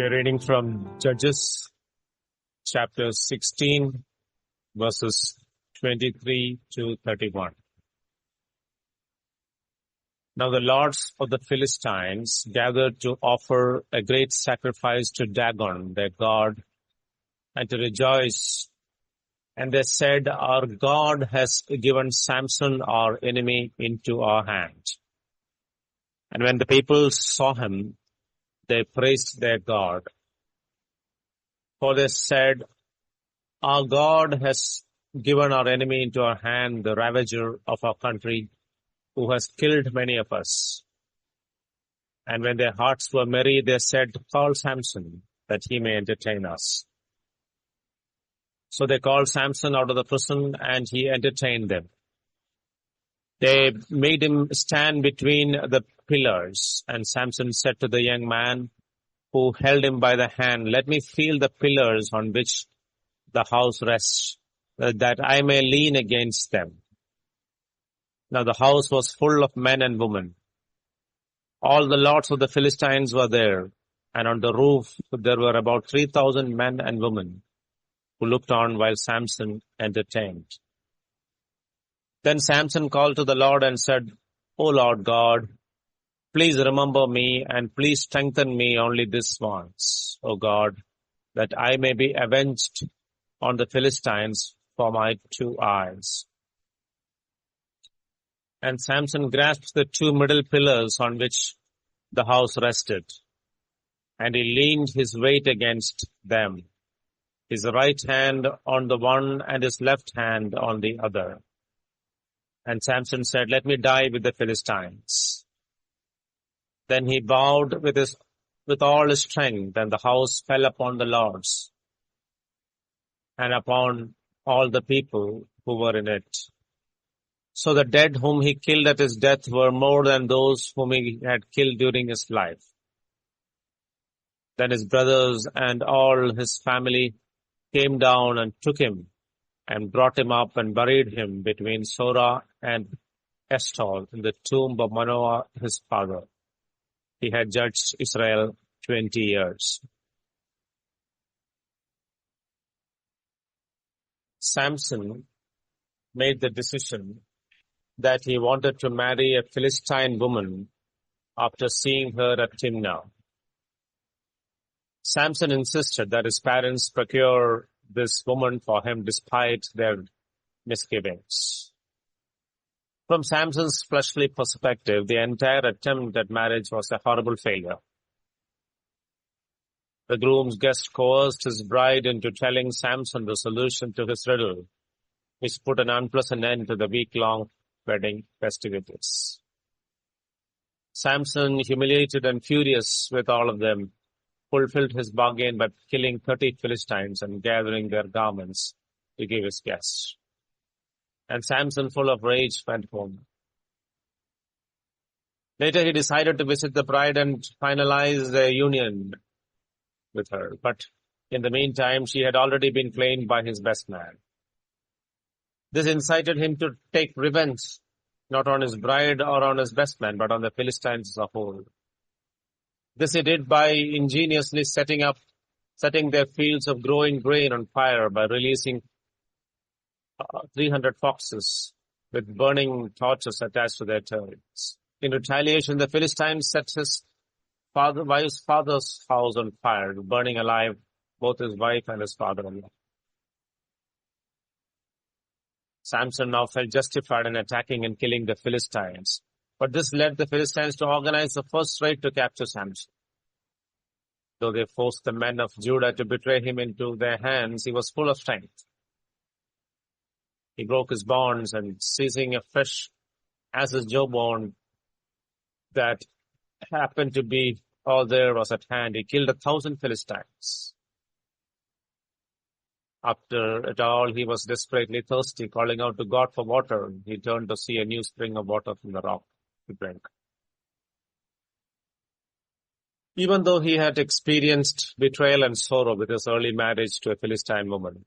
We are reading from Judges chapter 16, verses 23 to 31. Now the lords of the Philistines gathered to offer a great sacrifice to Dagon, their god, and to rejoice. And they said, "Our God has given Samson, our enemy, into our hand." And when the people saw him, they praised their God. For they said, "Our God has given our enemy into our hand, the ravager of our country, who has killed many of us." And when their hearts were merry, they said, "Call Samson, that he may entertain us." So they called Samson out of the prison, and he entertained them. They made him stand between the pillars, and Samson said to the young man who held him by the hand, "Let me feel the pillars on which the house rests, that I may lean against them." Now the house was full of men and women. All the lords of the Philistines were there, and on the roof there were about 3,000 men and women who looked on while Samson entertained. Then Samson called to the Lord and said, "O Lord God, please remember me and please strengthen me only this once, O God, that I may be avenged on the Philistines for my 2 eyes." And Samson grasped the 2 middle pillars on which the house rested, and he leaned his weight against them, his right hand on the one and his left hand on the other. And Samson said, "Let me die with the Philistines." Then he bowed with all his strength, and the house fell upon the lords and upon all the people who were in it. So the dead whom he killed at his death were more than those whom he had killed during his life. Then his brothers and all his family came down and took him and brought him up and buried him between Sora and Eshtaol in the tomb of Manoah his father. He had judged Israel 20 years. Samson made the decision that he wanted to marry a Philistine woman after seeing her at Timnah. Samson insisted that his parents procure this woman for him despite their misgivings. From Samson's fleshly perspective, the entire attempt at marriage was a horrible failure. The groom's guest coerced his bride into telling Samson the solution to his riddle, which put an unpleasant end to the week-long wedding festivities. Samson, humiliated and furious with all of them, fulfilled his bargain by killing 30 Philistines and gathering their garments to give his guests. And Samson, full of rage, went home. Later, he decided to visit the bride and finalize their union with her. But in the meantime, she had already been claimed by his best man. This incited him to take revenge, not on his bride or on his best man, but on the Philistines as a whole. This he did by ingeniously setting their fields of growing grain on fire by releasing 300 foxes with burning torches attached to their tails. In retaliation, the Philistines set his wife's father's house on fire, burning alive both his wife and his father-in-law. Samson now felt justified in attacking and killing the Philistines. But this led the Philistines to organize the first raid to capture Samson. Though they forced the men of Judah to betray him into their hands, he was full of strength. He broke his bonds and seizing a fresh ass's jawbone that happened to be all there was at hand, he killed 1,000 Philistines. After it all, he was desperately thirsty, calling out to God for water. He turned to see a new spring of water from the rock to drink. Even though he had experienced betrayal and sorrow with his early marriage to a Philistine woman,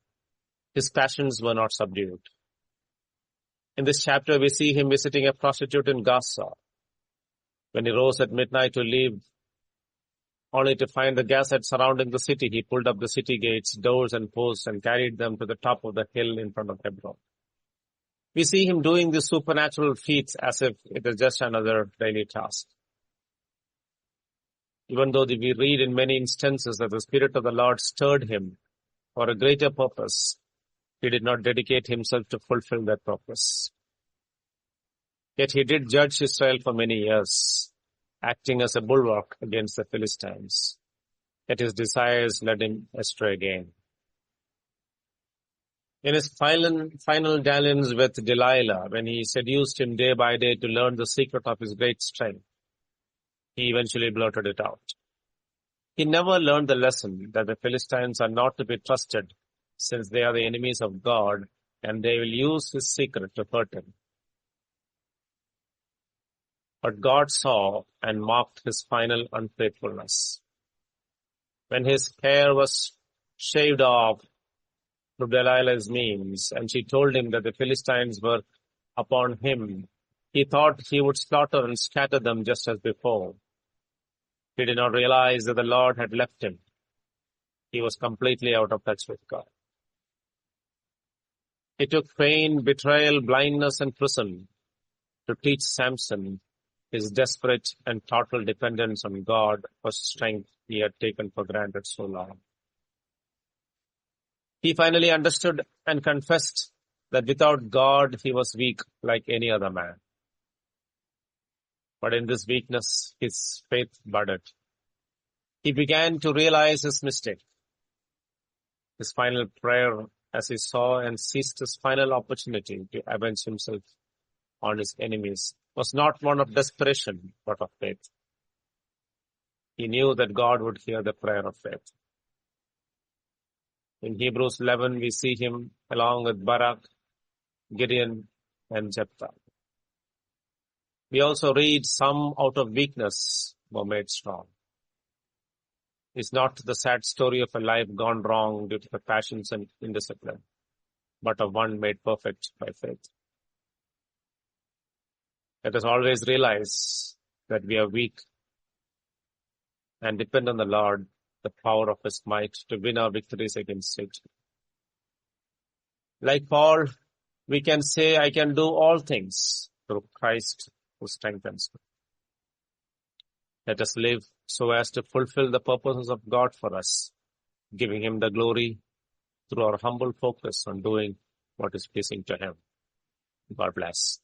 his passions were not subdued. In this chapter, we see him visiting a prostitute in Gaza. When he rose at midnight to leave only to find the Gazettes surrounding the city. He pulled up the city gates, doors, and posts and carried them to the top of the hill in front of Hebron. We see him doing these supernatural feats as if it is just another daily task. Even though we read in many instances that the Spirit of the Lord stirred him for a greater purpose, he did not dedicate himself to fulfill that purpose. Yet he did judge Israel for many years, acting as a bulwark against the Philistines. Yet his desires led him astray again. In his final dalliance with Delilah, when he seduced him day by day to learn the secret of his great strength, he eventually blurted it out. He never learned the lesson that the Philistines are not to be trusted, since they are the enemies of God and they will use his secret to hurt him. But God saw and marked his final unfaithfulness. When his hair was shaved off through Delilah's means, and she told him that the Philistines were upon him, he thought he would slaughter and scatter them just as before. He did not realize that the Lord had left him. He was completely out of touch with God. It took pain, betrayal, blindness, and prison to teach Samson his desperate and total dependence on God for strength he had taken for granted so long. He finally understood and confessed that without God he was weak like any other man. But in this weakness, his faith budded. He began to realize his mistake. His final prayer, as he saw and seized his final opportunity to avenge himself on his enemies, was not one of desperation, but of faith. He knew that God would hear the prayer of faith. In Hebrews 11, we see him along with Barak, Gideon, and Jephthah. We also read some out of weakness were made strong. It's not the sad story of a life gone wrong due to the passions and indiscipline, but of one made perfect by faith. Let us always realize that we are weak and depend on the Lord, the power of his might, to win our victories against Satan. Like Paul, we can say, I can do all things through Christ who strengthens me. Let us live so as to fulfill the purposes of God for us, giving him the glory through our humble focus on doing what is pleasing to him. God bless.